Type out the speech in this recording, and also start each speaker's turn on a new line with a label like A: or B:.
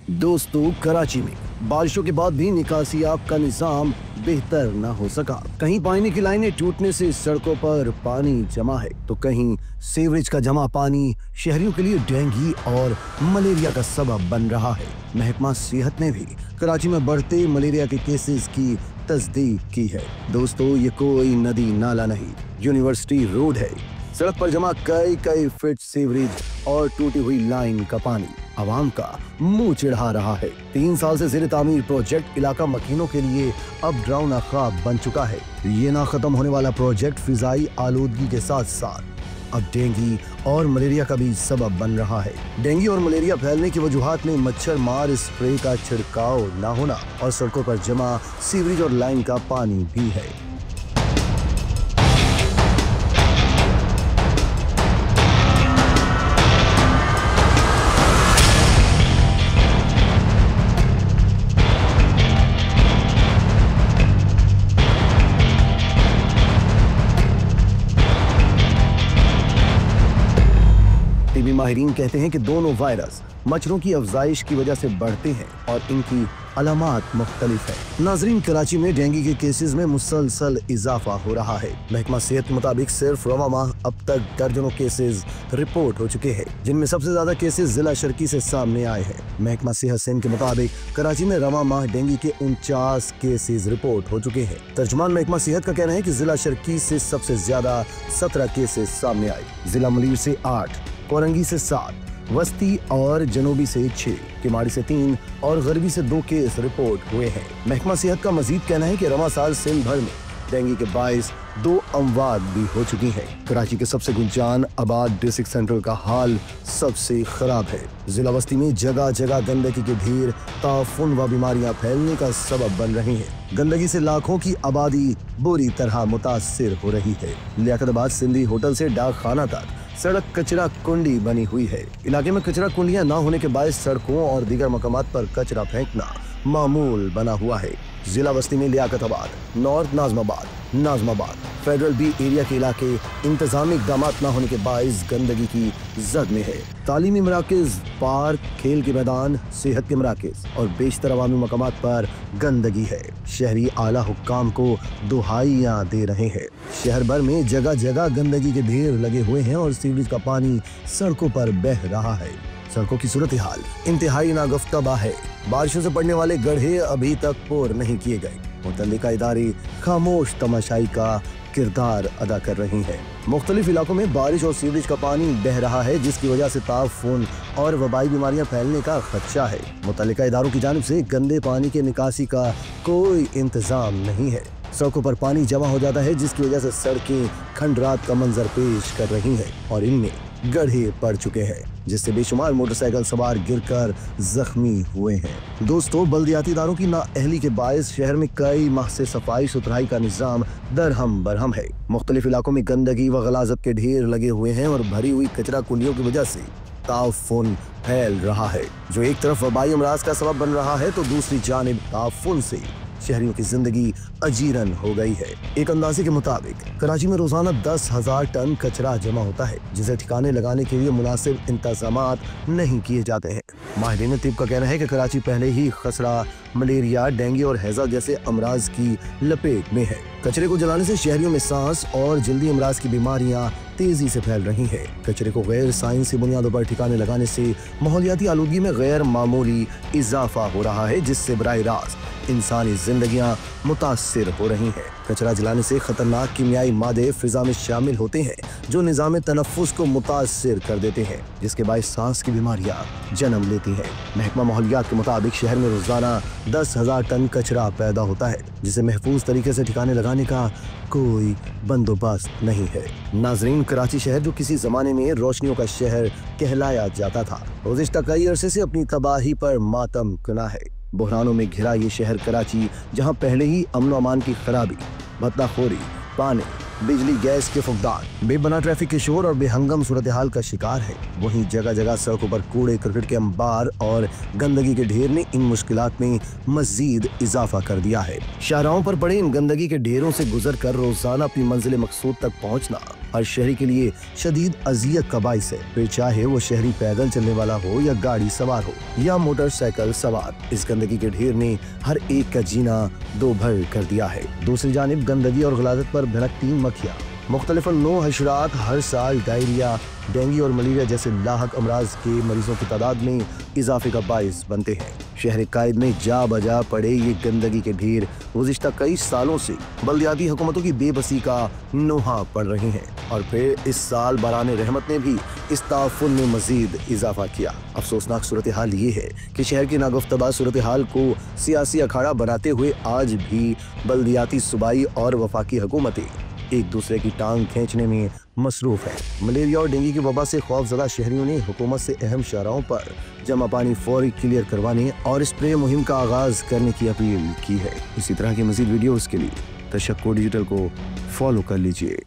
A: दोस्तों, कराची में बारिशों के बाद भी निकासी आब का निजाम बेहतर न हो सका। कहीं पानी की लाइनें टूटने से सड़कों पर पानी जमा है, तो कहीं सीवरेज का जमा पानी शहरियों के लिए डेंगू और मलेरिया का सबब बन रहा है। महकमा सेहत ने भी कराची में बढ़ते मलेरिया के केसेस की तस्दीक की है। दोस्तों, ये कोई नदी नाला नहीं, यूनिवर्सिटी रोड है। सड़क पर जमा कई फीट सीवरेज और टूटी हुई लाइन का पानी आवाम का मुंह चिढ़ा रहा है। 3 साल से ज़ेर तामीर प्रोजेक्ट इलाका मकीनों के लिए अब डरावना ख्वाब बन चुका है। ये ना खत्म होने वाला प्रोजेक्ट फिजाई आलूदगी के साथ साथ अब डेंगू और मलेरिया का भी सबब बन रहा है। डेंगू और मलेरिया फैलने की वजूहात में मच्छर मार स्प्रे का छिड़काव न होना और सड़कों पर जमा सीवरेज और लाइन का पानी भी है। टीबी माहिरीन कहते हैं कि दोनों वायरस मच्छरों की अफजाइश की वजह से बढ़ते हैं और इनकी अलामात मुख्तलिफ है। नाजरीन, कराची में डेंगू के केसेस में मुसलसल इजाफा हो रहा है। महकमा सेहत के मुताबिक सिर्फ रवा माह अब तक दर्जनों केसेस रिपोर्ट हो चुके हैं, जिनमें सबसे ज्यादा केसेस जिला शर्की से सामने आए हैं। महकमा सेहत सिंध के मुताबिक कराची में रवा माह डेंगू के 49 केसेस रिपोर्ट हो चुके हैं। तर्जुमान महकमा सेहत का कहना है कि जिला शर्की से सबसे ज्यादा 17 केसेस सामने आए। जिला मुलीर से 8, कोरंगी से 7, वस्ती और जनूबी से 6, किमाड़ी से 3 और गरबी से 2 केस रिपोर्ट हुए हैं। महकमा सेहत का मजीद कहना है कि रवा साल सिंध भर में डेंगू के बायस 2 अमवात भी हो चुकी हैं। कराची के सबसे गुंजान आबाद डिस्ट्रिक्ट सेंट्रल का हाल सबसे खराब है। जिला बस्ती में जगह जगह गंदगी के ढेर ताफुन व बीमारियां फैलने का सबब बन रही हैं। गंदगी से लाखों की आबादी बुरी तरह मुतासिर हो रही है। लियाकताबाद सिंधी होटल से डाक खाना तक सड़क कचरा कुंडी बनी हुई है। इलाके में कचरा कुंडियां न होने के बायस सड़कों और दीगर मकामात पर कचरा फेंकना मामूल बना हुआ है। जिला बस्ती में Liaquatabad, north Nazimabad, federal B area के इलाके इंतजामी इकदाम न होने के बायस गंदगी की जद में है। तालीमी मराकज, पार्क, खेल के मैदान, सेहत के मराकज और बेशतर अवामी मकामात पर गंदगी है। शहरी आला हुक्काम को दुहाइयां दे रहे हैं। शहर भर में जगह जगह गंदगी के ढेर लगे हुए हैं और सीवरेज का पानी सड़कों पर बह रहा है। सड़कों की सूरत हाल इंतहाई नागफ्ताबा है। बारिशों से पड़ने वाले गड्ढे अभी तक पूर नहीं किए गए। मुतल्लिका इदारे खामोश तमाशाई का किरदार अदा कर रही है। मुख्तलिफ इलाकों में बारिश और सीवरेज का पानी बह रहा है, जिसकी वजह से ताफून और वबाई बीमारियां फैलने का खदशा है। मुतल्लिका इदारों की जानिब से गंदे पानी के निकासी का कोई इंतजाम नहीं है। सड़कों पर पानी जमा हो जाता है, जिसकी वजह से सड़कें खंडरात का मंजर पेश कर रही हैं और इनमें गड्ढे पड़ चुके हैं, जिससे बेशुमार मोटरसाइकिल सवार गिरकर जख्मी हुए हैं। दोस्तों, बल्दियाती इदारों की नाअहली के बायस शहर में कई माह से सफाई सुथराई का निजाम दरहम बरहम है। मुख्तलिफ इलाकों में गंदगी व गलाजत के ढेर लगे हुए हैं और भरी हुई कचरा कुंडियों की वजह से ताफुन फैल रहा है, जो एक तरफ वबाई अमराज का सबब बन रहा है तो दूसरी जानिब ताफुन से शहरियों की जिंदगी अजीरन हो गई है। एक अंदाजे के मुताबिक कराची में रोजाना 10,000 टन कचरा जमा होता है, जिसे ठिकाने लगाने के लिए मुनासिब इंतजामात नहीं किए जाते हैं। माहिरीन तिब का कहना है कि कराची पहले ही खसरा, मलेरिया, डेंगू और हैजा जैसे अमराज की लपेट में है। कचरे को जलाने से शहरियों में सांस और जल्दी अमराज की बीमारियां तेजी से फैल रही हैं। कचरे को गैर साइंसी बुनियादों पर ठिकाने लगाने से माहौलियाती आलूदगी में गैर मामूली इजाफा हो रहा है, जिससे बराह रास्त इंसानी जिंदगियां मुतासिर हो रही हैं। कचरा जलाने से खतरनाक कीमियाई मादे फिजा में शामिल होते हैं, जो निज़ाम तनफ्फुस को मुतासिर कर देते हैं, जिसके बायस सांस की बीमारियां जन्म लेती हैं। महकमा माहौलियात के मुताबिक शहर में रोजाना 10,000 टन कचरा पैदा होता है, जिसे महफूज तरीके से ठिकाने लगाने का कोई बंदोबस्त नहीं है। नाजरीन, कराची शहर जो किसी जमाने में रोशनियों का शहर कहलाया जाता था, गुज़िश्ता कई अरसे से अपनी तबाही पर मातम कुना है। बहरानों में घिरा ये शहर कराची, जहां पहले ही अमन अमान की खराबी, भत्ताखोरी, पानी, बिजली, गैस के फुकदान, बेबना ट्रैफिक के शोर और बेहंगम सूरत हाल का शिकार है। वहीं जगह जगह सड़कों पर कूड़े करकट के अंबार और गंदगी के ढेर ने इन मुश्किलात में मजीद इजाफा कर दिया है। शाहराहों पर पड़े इन गंदगी के ढेरों से गुजर कर रोजाना अपनी मंजिल मकसूद तक पहुंचना हर शहरी के लिए शदीद अजियत का बाइस है, फिर चाहे वो शहरी पैदल चलने वाला हो या गाड़ी सवार हो या मोटरसाइकिल सवार। इस गंदगी के ढेर ने हर एक का जीना दो भर कर दिया है। दूसरी जानिब गंदगी और गलाजत पर भड़कती मक्खियाँ, मुख्तलिफ नौ हशरात हर साल डायरिया, डेंगू और मलेरिया जैसे लाहक अमराज के मरीजों की तादाद में इजाफे का बाइस बनते हैं। शहर कायद में जा बजा पड़े ये गंदगी के ढेर गुज़िश्ता कई सालों से बल्दियाती हुकूमतों की बेबसी का नोहा पड़ रहे हैं और फिर इस साल बराने रहमत ने भी इस ताफुन में मजीद इजाफा किया। अफसोसनाक सूरत हाल ये है कि शहर की नागुफ्तबा सूरत हाल को सियासी अखाड़ा बनाते हुए आज भी बल्दियाती सूबाई और वफाकी हुकूमतें एक दूसरे की टांग खींचने में मसरूफ है। मलेरिया और डेंगू की वबा से खौफजदा शहरियों ने हुकूमत से अहम शाहराहों पर जमा पानी फौरी क्लियर करवाने और स्प्रे मुहिम का आगाज करने की अपील की है। इसी तरह की मजीद वीडियोस के लिए तशक्कुर डिजिटल को फॉलो कर लीजिए।